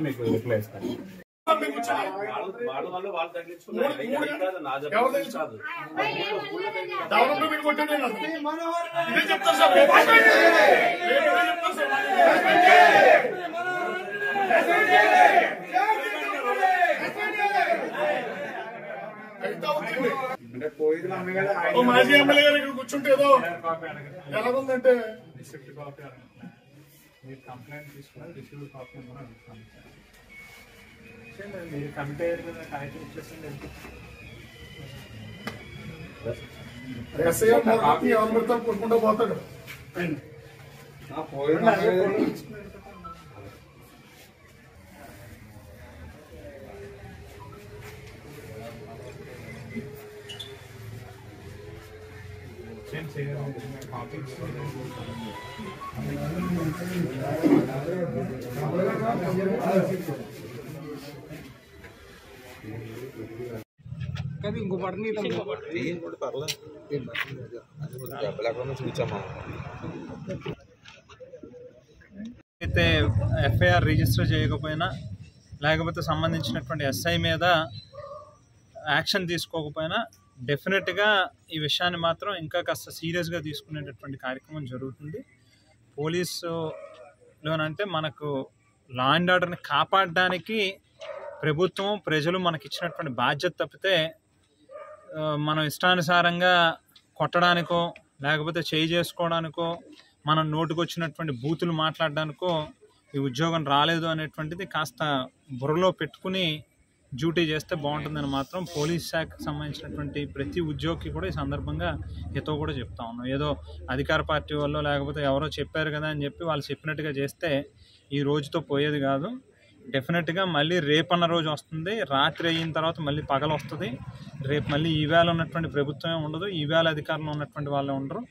మీకు రిప్లై ఇస్తాను. మాజీ ఎమ్మెల్యే గారు ఇక్కడ కూర్చుంటే ఏదో ఎలా ఉందంటే రిసిప్ట్ కాపీ మీరు కంప్లైంట్ తీసుకున్నారు, రిసిప్ట్ కాపీ కూడా అడుగుతాను. మీరు కమిటీ కాగితం ఇచ్చేసింది ఎవరు కొట్టుకుంటూ పోతాడు. ఇంకో పడని పర్లేదు చూచామా. అయితే ఎఫ్ఐఆర్ రిజిస్టర్ చేయకపోయినా లేకపోతే సంబంధించినటువంటి ఎస్ఐ మీద యాక్షన్ తీసుకోకపోయినా డెఫినెట్గా ఈ విషయాన్ని మాత్రం ఇంకా కాస్త సీరియస్గా తీసుకునేటటువంటి కార్యక్రమం జరుగుతుంది. పోలీసులోనంటే మనకు లా అండ్ ఆర్డర్ని కాపాడడానికి ప్రభుత్వం ప్రజలు మనకి ఇచ్చినటువంటి బాధ్యత తప్పితే మనం ఇష్టానుసారంగా కొట్టడానికో లేకపోతే చేయి చేసుకోవడానికో మనం నోటుకొచ్చినటువంటి బూతులు మాట్లాడడానికో ఈ ఉద్యోగం రాలేదు అనేటువంటిది కాస్త బుర్రలో పెట్టుకుని డ్యూటీ చేస్తే బాగుంటుందని మాత్రం పోలీస్ శాఖకు సంబంధించినటువంటి ప్రతి ఉద్యోగికి కూడా ఈ సందర్భంగా హితో కూడా చెప్తా ఉన్నాం. ఏదో అధికార పార్టీ వాళ్ళు లేకపోతే ఎవరో చెప్పారు కదా అని చెప్పి వాళ్ళు చెప్పినట్టుగా చేస్తే ఈ రోజుతో పోయేది కాదు. డెఫినెట్గా మళ్ళీ రేపన్న రోజు వస్తుంది, రాత్రి అయిన తర్వాత మళ్ళీ పగలు వస్తుంది. రేపు మళ్ళీ ఈవేళ ఉన్నటువంటి ప్రభుత్వమే ఉండదు, ఈవేళ అధికారంలో ఉన్నటువంటి వాళ్ళే ఉండరు.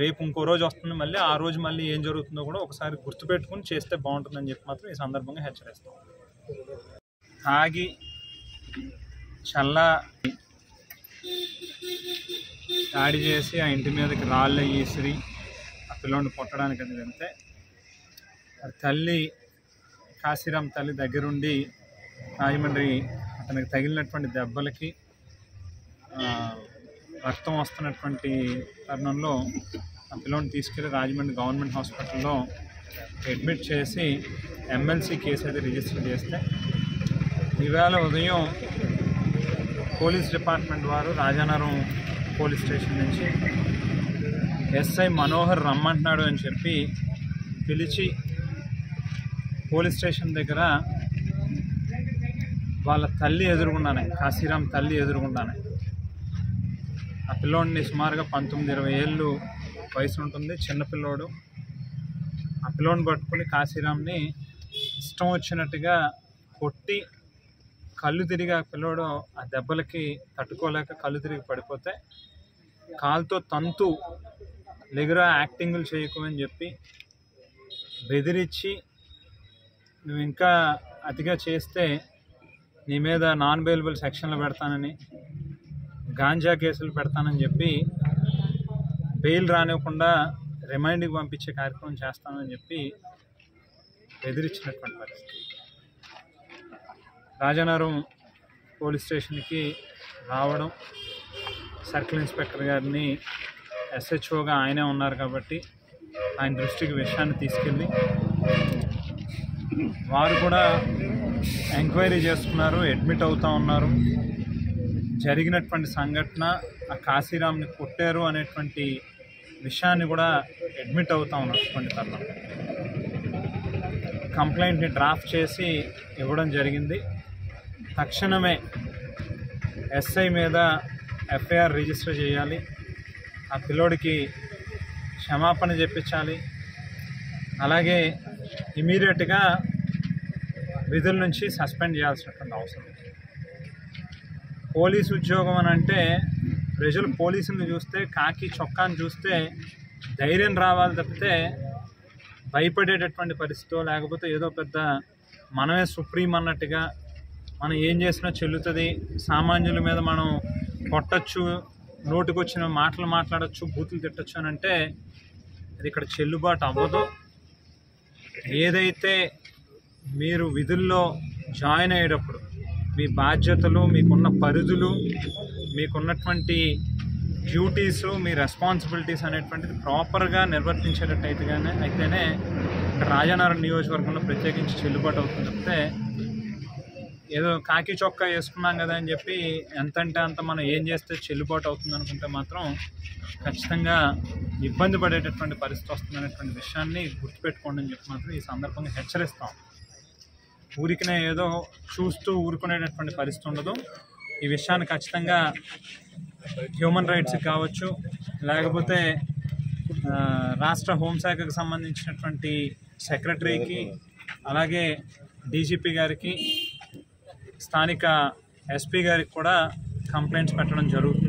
రేపు ఇంకో రోజు వస్తుంది, మళ్ళీ ఆ రోజు మళ్ళీ ఏం జరుగుతుందో కూడా ఒకసారి గుర్తుపెట్టుకుని చేస్తే బాగుంటుందని చెప్పి మాత్రం ఈ సందర్భంగా హెచ్చరిస్తాం. తాగి చల్ల దాడి చేసి ఆ ఇంటి మీదకి రాళ్ళు వేసిరి ఆ పిల్లోని కొట్టడానికి అది వెళ్తే తల్లి కాశీరామ్ తల్లి దగ్గరుండి రాజమండ్రి అతనికి తగిలినటువంటి దెబ్బలకి రక్తం వస్తున్నటువంటి తరుణంలో ఆ పిల్లోని తీసుకెళ్ళి రాజమండ్రి గవర్నమెంట్ హాస్పిటల్లో అడ్మిట్ చేసి ఎమ్మెల్సీ కేసు అయితే రిజిస్టర్ చేస్తే ఈవేళ ఉదయం పోలీస్ డిపార్ట్మెంట్ వారు రాజానగరం పోలీస్ స్టేషన్ నుంచి ఎస్ఐ మనోహర్ రమ్మంటున్నాడు అని చెప్పి పిలిచి పోలీస్ స్టేషన్ దగ్గర వాళ్ళ తల్లి ఎదురుగుండానే, కాశీరామ్ తల్లి ఎదురుగుండానే ఆ పిల్లోడిని సుమారుగా 19-20 ఏళ్ళు వయసు ఉంటుంది, చిన్నపిల్లోడు. ఆ పిల్లోడిని పట్టుకుని కాశీరామ్ని ఇష్టం వచ్చినట్టుగా కొట్టి కళ్ళు తిరిగి ఆ పిల్లోడు ఆ దెబ్బలకి తట్టుకోలేక కళ్ళు తిరిగి పడిపోతే కాలుతో తంతు లెగురా యాక్టింగులు చేయకు అని చెప్పి బెదిరించి నువ్వు ఇంకా అతిగా చేస్తే నీ మీద నాన్ బెయిలబుల్ సెక్షన్లు పెడతానని, గాంజా కేసులు పెడతానని చెప్పి బెయిల్ రానివ్వకుండా రిమైండ్కి పంపించే కార్యక్రమం చేస్తానని చెప్పి బెదిరించినటువంటి పరిస్థితి. రాజానగరం పోలీస్ స్టేషన్కి రావడం, సర్కిల్ ఇన్స్పెక్టర్ గారిని SHOగా ఆయనే ఉన్నారు కాబట్టి ఆయన దృష్టికి విషయాన్ని తీసుకెళ్ళి వారు కూడా ఎంక్వైరీ చేసుకున్నారు, అడ్మిట్ అవుతూ ఉన్నారు. జరిగినటువంటి సంఘటన ఆ కాశీరామ్ని కొట్టారు అనేటువంటి విషయాన్ని కూడా అడ్మిట్ అవుతూ ఉన్నటువంటి తరుణం కంప్లైంట్ని డ్రాఫ్ట్ చేసి ఇవ్వడం జరిగింది. తక్షణమే SI మీద FIR రిజిస్టర్ చేయాలి, ఆ పిల్లోడికి క్షమాపణ చెప్పించాలి, అలాగే ఇమీడియట్గా విధుల నుంచి సస్పెండ్ చేయాల్సినటువంటి అవసరం. పోలీసు ఉద్యోగం అని అంటే ప్రజలు పోలీసులను చూస్తే, కాకి చొక్కాను చూస్తే ధైర్యం రావాలి తప్పితే భయపడేటటువంటి పరిస్థితి, లేకపోతే ఏదో పెద్ద మనమే సుప్రీం అన్నట్టుగా మనం ఏం చేసినా చెల్లుతుంది, సామాన్యుల మీద మనం కొట్టచ్చు, నోటికి వచ్చిన మాటలు మాట్లాడచ్చు, బూతులు తిట్టచ్చు అని అంటే అది ఇక్కడ చెల్లుబాటు అవ్వదు. ఏదైతే మీరు విధుల్లో జాయిన్ అయ్యేటప్పుడు మీ బాధ్యతలు, మీకున్న పరిధులు, మీకున్నటువంటి డ్యూటీసు, మీ రెస్పాన్సిబిలిటీస్ అనేటువంటిది ప్రాపర్గా అయితేనే రాజానగరం నియోజకవర్గంలో ప్రత్యేకించి చెల్లుబాటు అవుతుంది తప్పితే ఏదో కాకి చొక్కా వేసుకున్నాం కదా అని చెప్పి ఎంతంటే అంత మనం ఏం చేస్తే చెల్లుబాటు అవుతుంది అనుకుంటే మాత్రం ఖచ్చితంగా ఇబ్బంది పడేటటువంటి పరిస్థితి వస్తుందనేటువంటి విషయాన్ని గుర్తుపెట్టుకోండి అని చెప్పి మాత్రం ఈ సందర్భంగా హెచ్చరిస్తాం. ఊరికినే ఏదో చూస్తూ ఊరుకునేటటువంటి పరిస్థితి ఉండదు. ఈ విషయాన్ని ఖచ్చితంగా హ్యూమన్ రైట్స్కి కావచ్చు, లేకపోతే రాష్ట్ర హోంశాఖకు సంబంధించినటువంటి సెక్రటరీకి, అలాగే DGP గారికి, స్థానిక SP గారికి కూడా కంప్లైంట్స్ పెట్టడం జరుగుతుంది.